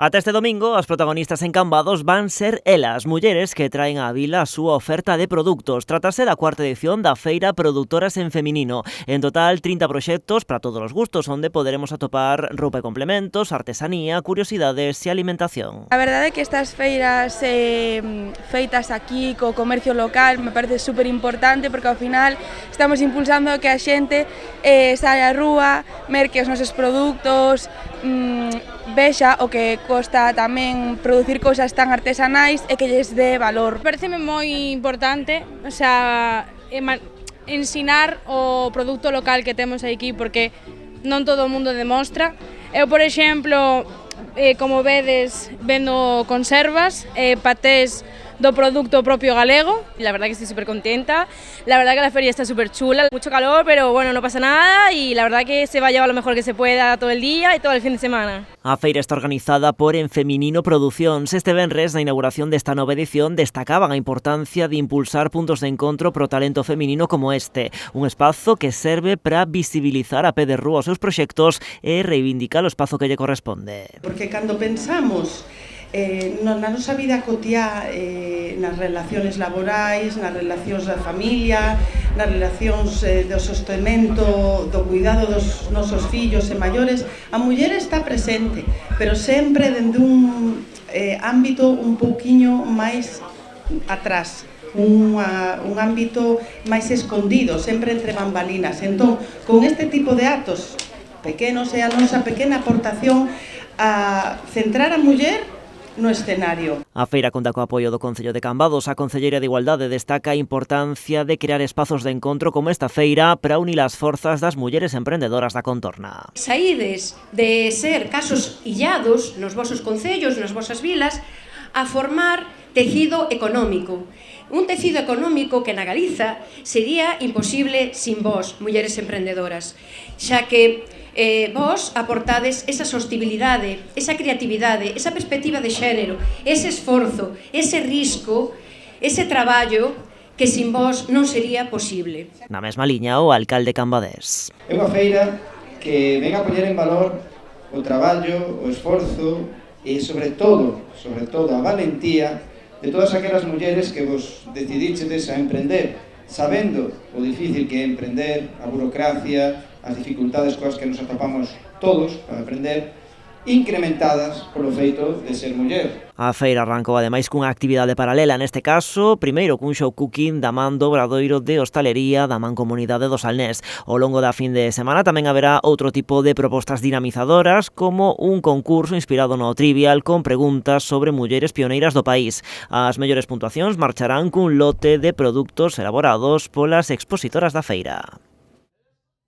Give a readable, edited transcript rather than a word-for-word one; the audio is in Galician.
Ata este domingo, as protagonistas en Cambados van ser elas, mulleres que traen á vila a súa oferta de produtos. Trátase da cuarta edición da Feira Produtoras en Feminino. En total, 30 proxectos para todos os gustos, onde poderemos atopar roupa e complementos, artesanía, curiosidades e alimentación. A verdade é que estas feiras feitas aquí co comercio local me parece super importante porque ao final estamos impulsando que a xente saia á rúa, merque os nosos produtos, vexa o que costa tamén producir cousas tan artesanais e que lles dé valor. Pareceme moi importante, o sea, ensinar o produto local que temos aquí porque non todo o mundo demostra. Eu, por exemplo, como vedes, vendo conservas, patés do producto propio galego. La verdad que estoy súper contenta, la verdad que la feria está súper chula, mucho calor, pero bueno, no pasa nada y la verdad que se va a llevar lo mejor que se pueda todo el día y todo el fin de semana. A feira está organizada por En Feminino Producións. Este venres, na inauguración desta nova edición, destacaban a importancia de impulsar puntos de encontro pro talento feminino como este, un espazo que serve para visibilizar a pé de rúa os seus proxectos e reivindicar o espazo que lle corresponde. Porque cando pensamos na nosa vida cotiá, nas relacións laborais, nas relacións da familia, nas relacións do sostemento, do cuidado dos nosos fillos e maiores, a muller está presente, pero sempre dende un ámbito un pouquiño máis atrás, un ámbito máis escondido, sempre entre bambalinas. Entón, con este tipo de actos pequenos é a nosa pequena aportación a centrar a muller no escenario. A feira conta co apoio do Concello de Cambados. A Concelleira de Igualdade destaca a importancia de crear espazos de encontro como esta feira para unir as forzas das mulleres emprendedoras da contorna. Saídes de ser casos illados nos vosos concellos, nas vosas vilas, a formar tecido económico. Un tecido económico que na Galiza sería imposible sin vos, mulleres emprendedoras, xa que vos aportades esa sostibilidade, esa creatividade, esa perspectiva de xénero, ese esforzo, ese risco, ese traballo que sin vos non sería posible. Na mesma liña, o alcalde cambadés. É unha feira que ven a poñer en valor o traballo, o esforzo e, sobre todo, a valentía de todas aquelas mulleres que vos decidichedes a emprender, sabendo o difícil que é emprender, a burocracia, as dificultades coas que nos atopamos todos para aprender, incrementadas polo feito de ser muller. A feira arrancou ademais cunha actividade paralela, neste caso, primeiro cun show cooking da man do Obradoiro de Hostalería da Mancomunidade do Salnés. Ao longo da fin de semana tamén haberá outro tipo de propostas dinamizadoras, como un concurso inspirado no Trivial con preguntas sobre mulleres pioneiras do país. As mellores puntuacións marcharán cun lote de produtos elaborados polas expositoras da feira.